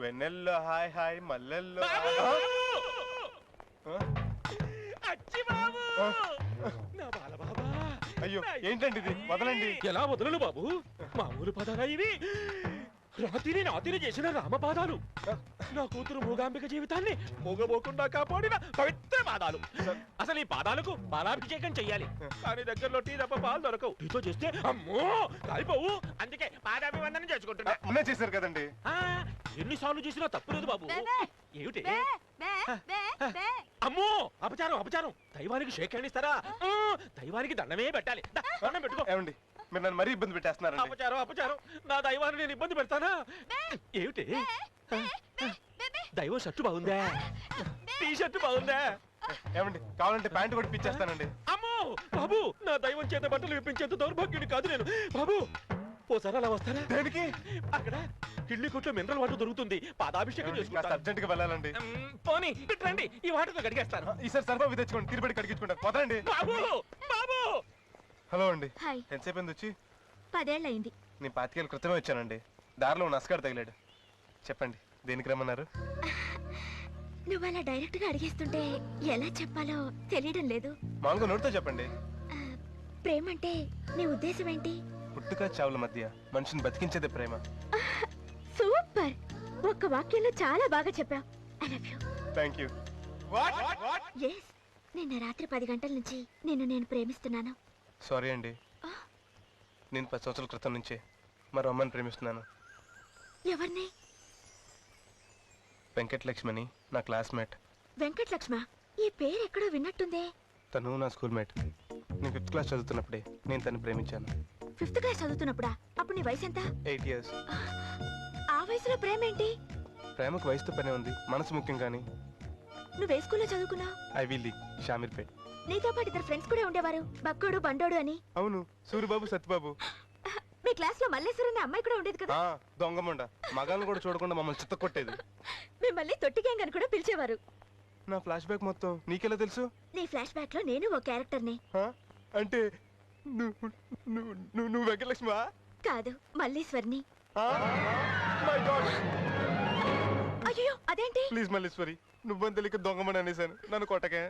వెన్నెల్లో hi hi మల్లెల్లో అయ్యో ఏంటండి ఇది? వదలండి. ఎలా వదలను బాబు? మామూలు పదాలా ఇవి? రాతిని నాతిని చేసిన రామపాదాలు. నా కూతురు మూగాంబిక జీవితాన్ని మూగబోకుండా కాపాడిన పవిత్ర పాదాలు. అసలు ఈ పాదాలకు పాలాభిషేకం చెయ్యాలి, కానీ దగ్గరలో టీ తప్ప పాలు దొరకవు. టీతో చేస్తే అమ్మో కాలిపోవు. అందుకే పాదాభివందనం చేసుకుంటున్నా. అన్నీ చేశారు కదండి. ఎన్నిసార్లు చేసినా తప్పు లేదు బాబు. ఏమిటి? అమ్మో అపచారం అపచారం. దైవానికి షేక్ హ్యాండ్ ఇస్తారా? దైవానికి దండమే పెట్టాలి. దండం పెట్టుకో. ఏమండి మీరు నన్ను మరీ ఇబ్బంది పెట్టేస్తున్నారు. అపచారం అపచారం. నా దైవాన్ని నేను ఇబ్బంది పెడతానా? ఏమిటి? దైవం షర్టు బాగుందా? టీ షర్టు బాగుందా? ఏమండి కావాలంటే ప్యాంటు కూడా పిచ్చేస్తానండి. అమ్మో బాబు, నా దైవం చేత బట్టలు విప్పించేంత దౌర్భాగ్యుని కాదు నేను బాబు. ఓసారి అలా వస్తారా? దేనికి? అక్కడ కిళ్ళి కొట్లో మినరల్ వాటర్ దొరుకుతుంది, పాదాభిషేకం చేసుకుంటా. అర్జెంట్ గా వెళ్ళాలండి. పోనీ రండి, ఈ వాటర్తో కడిగేస్తాను. ఈసారి సర్ఫా తెచ్చుకోండి, తిరుపతి కడిగించుకుంటారు. వదలండి. బాబు బాబు. హలో అండి. హాయ్. ఎంతసేపు అయింది వచ్చి? 10 ఏళ్ళయింది. నేను 5 ఏళ్ళ క్రితమే వచ్చానండి. దారిలో నస్కాడు తగిలాడు. చెప్పండి దేనికి రమ్మన్నారు? నువ్వు అలా డైరెక్ట్ గా అడిగేస్తుంటే ఎలా చెప్పాలో తెలియడం లేదు. మామూలుగా నోటితో చెప్పండి. ప్రేమ అంటే నీ ఉద్దేశం ఏంటి? పుట్టుక చావుల మధ్య మనిషిని బతికించేదే ప్రేమ. సూపర్, ఒక్క వాక్యంలో చాలా బాగా చెప్పావు. I love you. Thank you. yes, నిన్న రాత్రి 10 గంటల నుంచి నేను ప్రేమిస్తున్నాను. సారీ అండి, నేను 10 సంవత్సరాల క్రితం నుంచే మరో అమ్మని ప్రేమిస్తున్నాను. ఎవరిని? వెంకటలక్ష్మని, నా క్లాస్మేట్. వెంకటలక్ష్మ? ఈ పేరు ఎక్కడో విన్నట్టుందే. తను నా స్కూల్ మేట్. నేను 5th క్లాస్ చదువుతున్నప్పుడే నేను తను ప్రేమించాను. 5th class చదువుతున్నప్పుడా? అప్పుడు నీ వయసు ఎంత? 8 years. ఆ వయసులో ప్రేమ ఏంటి? ప్రేమకు వయసుతో పనే ఉంది, మనసు ముఖ్యం. కానీ నువ్వే స్కూల్లో చదువుకున్నావు? Ivy league, Shamirpet. నీతో పాటు 2 ఫ్రెండ్స్ కూడా ఉండేవారు, బక్కోడు బండోడు అని. అవును, సూరిబాబు సత్యబాబు. మీ క్లాస్ లో మల్లేశ్వరి అనే అమ్మాయి కూడా ఉండేది కదా? దొంగమండ, మగాలను కూడా చూడకుండా మమ్మల్ని చిత్త కొట్టేది. మిమ్మల్ని తొట్టి గ్యాంగ్ అని కూడా పిలిచేవారు. నా ఫ్లాష్ బ్యాక్ మొత్తం నీకెలా తెలుసు? నీ ఫ్లాష్ బ్యాక్ లో నేను ఓ క్యారెక్టర్ని. అంటే నువ్వు వెంకటలక్ష్మి? కాదు, మల్లీశ్వరిని. అయ్యో అదేంటి? ప్లీజ్ మల్లీశ్వరి, నువ్వని తెలియక దొంగమని అనేసాను, నన్ను కొట్టకే.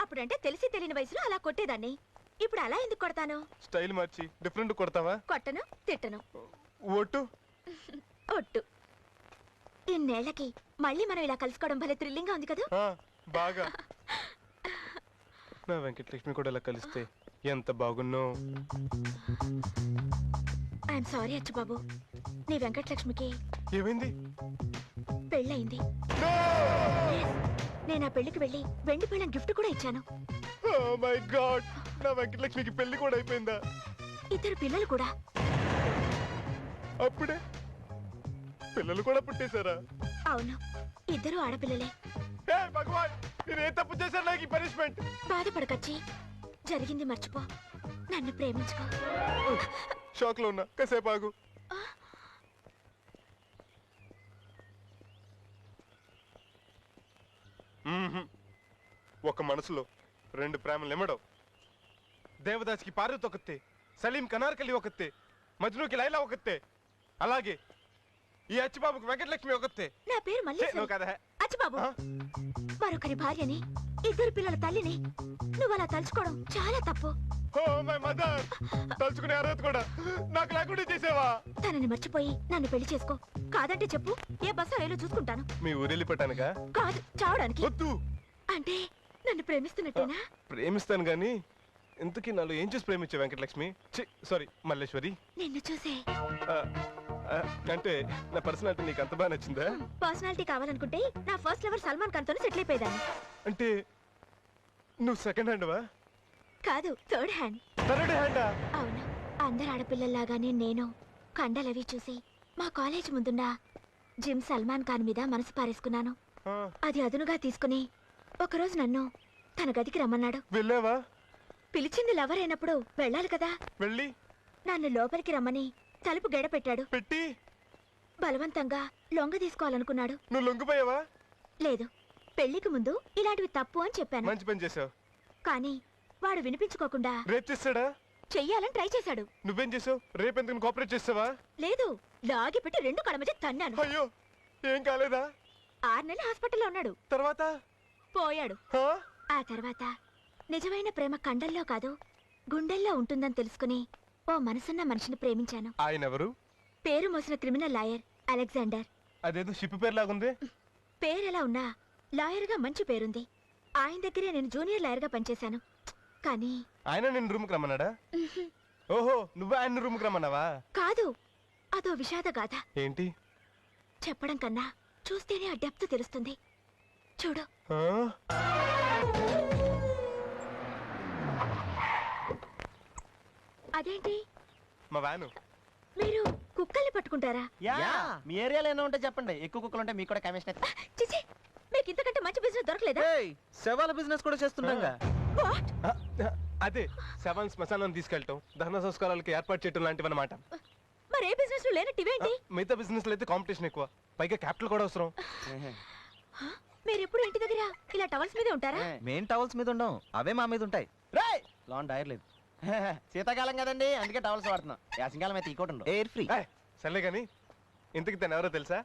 అప్పుడంటే తెలిసి తెలియని వయసులో అలా కొట్టేదాన్ని. ఇప్పుడు అలా ఎందుకు కొడతాను? స్టైల్ మార్చి డిఫరెంట్ కొడతావా? కొట్టను, తిట్టను. ఒట్టు ఒట్టు. ఇన్నేళ్లకి మళ్ళీ మనం ఇలా కలుసుకోవడం భలే థ్రిల్లింగ్ గా ఉంది కదా? బాగా. నా వెంకటలక్ష్మి కూడా ఇలా కలిస్తే ఎంత బాగున్నో. ఐఎమ్ సారీ అచ్చుబాబు, నీ వెంకటలక్ష్మికి ఏమైంది? పెళ్ళయింది. నేను ఆ పెళ్లికి వెళ్ళి వెండి పళ్ళం గిఫ్ట్ కూడా ఇచ్చాను. ఓ మై గాడ్, నా వెంకటలక్ష్మికి పెళ్లి కూడా అయిపోయిందా? 2 పిల్లలు కూడా. అప్పుడే పిల్లలు కూడా పుట్టేశారా? అవును, 2 ఆడపిల్లలే. భగవాన్, నేను ఏ తప్పు చేశాను నాకు ఈ పనిష్మెంట్? బాధపడకచ్చి, జరిగింది మర్చిపో, నన్ను ప్రేమించుకో. షాక్ లో ఉన్నా, కాసేపు ఆగు. ఒక మనసులో 2 ప్రేమలు ఎమ్మడవు. దేవదాస్కి పార్వతి ఒకతే, సలీం కనార్కలి ఒకతే, మజ్నూకి లైలా ఒకతే. అలాగే ఈ అచ్చిబాబుకి వెంకటలక్ష్మి ఒకతే. నా పేరు మల్లేశ్వరి. కదా అచ్చిబాబు, మరొకరి భార్యని, 2 పిల్లల తల్లిని నువ్వు అలా తలుచుకోవడం చాలా తప్పు. ఓ మై మదర్, తలుచుకునే అర్హత కూడా నాకు లేకుండా చేసావా? తనని మర్చిపోయి నన్ను పెళ్లి చేసుకో. కాదంటే చెప్పు, ఏ బస్సు రైలు చూసుకుంటాను. మీ ఊరెళ్ళిపోటానుగా? కాదు, చావడానికి. వద్దు. అంటే నన్ను ప్రేమిస్తున్నట్టేనా? ప్రేమిస్తాను గాని ఇంతకీ నాలో ఏం చూసి ప్రేమించే వెంకటలక్ష్మి? సారీ మల్లేశ్వరి. నిన్ను చూసే. అంటే నా పర్సనాలిటీ నీకు అంత బాగా నచ్చిందా? పర్సనాలిటీ కావాలనుకుంటే నా ఫస్ట్ లవర్ సల్మాన్ ఖాన్ తోనే సెటిల్ అయిపోయేదాన్ని. అంటే నువ్వు సెకండ్ హ్యాండ్వా? కాదు, థర్డ్ హ్యాండ్. థర్డ్ హ్యాండా? అవును, అందరు ఆడపిల్లల్లాగానే నేను కండలవి చూసి మా కాలేజ్ ముందున్న జిమ్ సల్మాన్ ఖాన్ మీద మనసు పారేసుకున్నాను. అది అదునుగా తీసుకుని ఒకరోజు నన్ను తన గదికి రమ్మన్నాడు. వెళ్ళావా? పిలిచింది లవర్ అయినప్పుడు వెళ్ళాలి కదా. వెళ్ళి నన్ను లోపలికి రమ్మని తలుపు గెడ పెట్టాడు. పెట్టి బలవంతంగా లొంగ తీసుకోవాలనుకున్నాడు. నువ్వు లొంగిపోయావా? లేదు, పెళ్లికి ముందు ఇలాంటివి తప్పు అని చెప్పాను. మంచి పని చేసావు. కానీ వాడు వినిపించుకోకుండా రేప్ చేస్తాడా? చెయ్యాలని ట్రై చేశాడు. నువ్వేం చేసావు? రేపు ఎందుకు కోఆపరేట్ చేస్తావా? లేదు, లాగి పెట్టి 2 కళ్ళ మధ్య తన్నాను. అయ్యో ఏం కాలేదా? 6 నెలలు హాస్పిటల్లో ఉన్నాడు. తర్వాత పోయాడు. ఆ? ఆ తర్వాత నిజమైన ప్రేమ కండల్లో కాదు గుండెల్లో ఉంటుందని తెలుసుకుని ఓ మనసున్న మనిషిని ప్రేమించాను. ఆయన ఎవరు? పేరు మోసిన క్రిమినల్ లాయర్ అలెగ్జాండర్. అదేదో షిప్ పేరు లాగుంది. పేరెలా ఉన్నా లాయర్గా మంచి పేరుంది. ఆయన దగ్గరే నేను జూనియర్ లాయర్గా పనిచేశాను. కానీ ఆయన నిన్ను రూమ్కి రమ్మన్నాడా? ఓహో నువ్వే ఆయన రూమ్కి రమ్మన్నావా? కాదు, అదో విషాద గాథ. ఏంటి? చెప్పడం కన్నా చూస్తేనే ఆ డెప్త్ తెలుస్తుంది. చూడు. ఆ? అదేంటి మా వ్యాను. మీరు కుక్కల్ని పట్టుకుంటారా? మీ ఏరియాలో ఏమైనా ఉంటే చెప్పండి, ఎక్కువ కుక్కలు ఉంటే మీకు కూడా కమిషన్. చిచి, మీకు ఇంతకంటే మంచి బిజినెస్ దొరకలేదా? శవాల బిజినెస్ కూడా చేస్తుండగా. What? అదే శవాన్ని శ్మశానం తీసుకెళ్ళటం, దహన సంస్కారాలకు ఏర్పాటు చేయటం లాంటివి అన్నమాట. మరి ఏ బిజినెస్ లేనట్టు ఇవేంటి? మిగతా బిజినెస్ అయితే కాంపిటీషన్ ఎక్కువ, పైగా క్యాపిటల్ కూడా అవసరం. మీరు ఎప్పుడు ఇంటి దగ్గర ఇలా టవల్స్ మీదే ఉంటారా? మెయిన్ టవల్స్ మీద ఉండం, అవే మా మీద ఉంటాయి. లాన్ టైర్ లేదు. శీతాకాలం కదండి, అందుకే టవల్స్ వాడుతున్నాం. యాసంకాలం అయితే ఇంకోటి ఉండవు, ఎయిర్ ఫ్రీ. సర్లే కానీ ఇంతకి తను ఎవరో తెలుసా?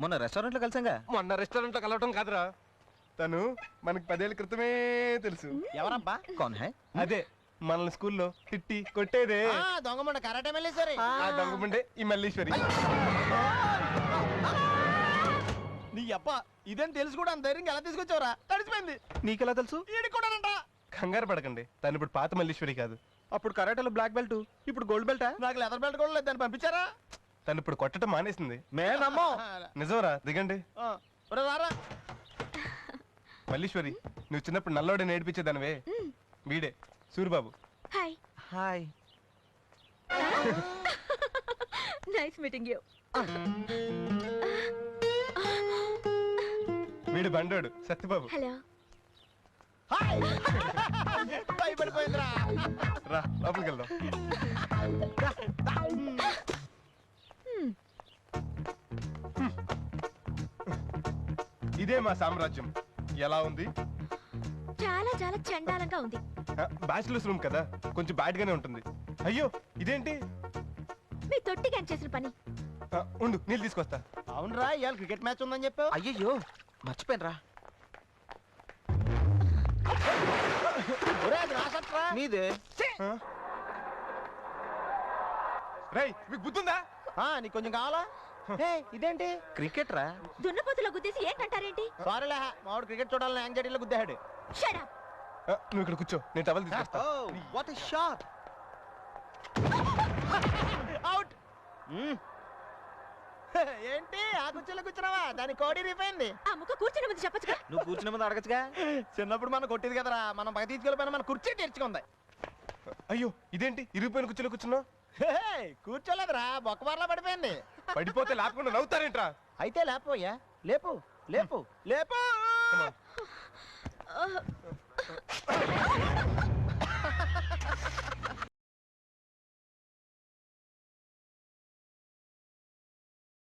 మొన్న రెస్టారెంట్ లో కలిసాంగా. మొన్న రెస్టారెంట్ లో కలవటం కాదురా, తను మనకి 10 ఏళ్ల క్రితమే తెలుసు. ఎవరబ్బా? కౌన్ హై? అదే మనల్ని స్కూల్లో తిట్టి కొట్టేదే దొంగమండ కరాటే మల్లేశ్వరి. ఆ దొంగముండే ఈ మల్లీశ్వరి. నీ అప్ప ఇదని తెలుసు కూడా అంత ధైర్యంగా ఎలా తీసుకొచ్చావురా? తడిసిపోయింది. నీకెలా తెలుసు? ఈడుకోడానంట. కంగారు పడకండి, తను ఇప్పుడు పాత మల్లీశ్వరి కాదు. అప్పుడు కరాటేలో బ్లాక్ బెల్ట్, ఇప్పుడు గోల్డ్ బెల్ట్. నాకు లెదర్ బెల్ట్ కూడా లేదు, దాన్ని పంపించారా? తను ఇప్పుడు కొట్టడం మానేసింది. మేము నమ్మం. నిజంరా, దిగండి. రారా. మల్లీశ్వరి, నువ్వు చిన్నప్పుడు నల్లోడే నేర్పించేదానివే, వీడే Suribabu. Hi. Hi. Nice meeting you. వీడు బండోడు సత్యబాబు. హలో. భయపడిపోయిందిరా. రా లోపలికి వెళ్దాం. ఇదే మా సామ్రాజ్యం. ఎలా ఉంది? చాలా చాలా చండాలంగా ఉంది. బ్యాచిలర్స్ రూమ్ కదా, కొంచెం బ్యాడ్ గానే ఉంటుంది. అయ్యో ఇదేంటి? మీ తొట్టి గ్యాంగ్ చేసిన పని. ఉండు నీళ్ళు తీసుకొస్తా. అవునరా, ఇవాళ క్రికెట్ మ్యాచ్ ఉందని చెప్పావు. అయ్యో మర్చిపోయినరా. నీదే. రై మీకు బుద్ధుందా? నీకు కొంచెం కావాలా? ఇదేంటి క్రికెట్ రా? దున్నపోతులో గుద్దేసి ఏంటంటారేంటి? సారీలే, మావాడు క్రికెట్ చూడాలని యాంగ్జైటీలో గుద్దాడు. Shut up. నువ్వు ఇక్కడ కూర్చో, నేను టవల్ తీసుకొస్తా. What a shot. అవుట్. ఏంటి ఆ కుర్చీలో కూర్చున్నావా? దాని కోడి రిపోయింది. ఆ ముక్క కూర్చుని ముందు చెప్పొచ్చుగా. నువ్వు కూర్చునే ముందు అడగచ్చుగా. చిన్నప్పుడు మనం కొట్టేది కదరా, మనం పక్క తీసుకెళ్ళిపోయినా మన కుర్చీ తెరుచుకుంది. అయ్యో ఇదేంటి ఇరిగిపోయిన కుర్చీలో కూర్చున్నావు? కూర్చోలేదురా, బొక్కబార్లా పడిపోయింది. పడిపోతే లేకుండా నవ్వుతారేంట్రా? అయితే లేపోయా, లేపు లేపు లేపు.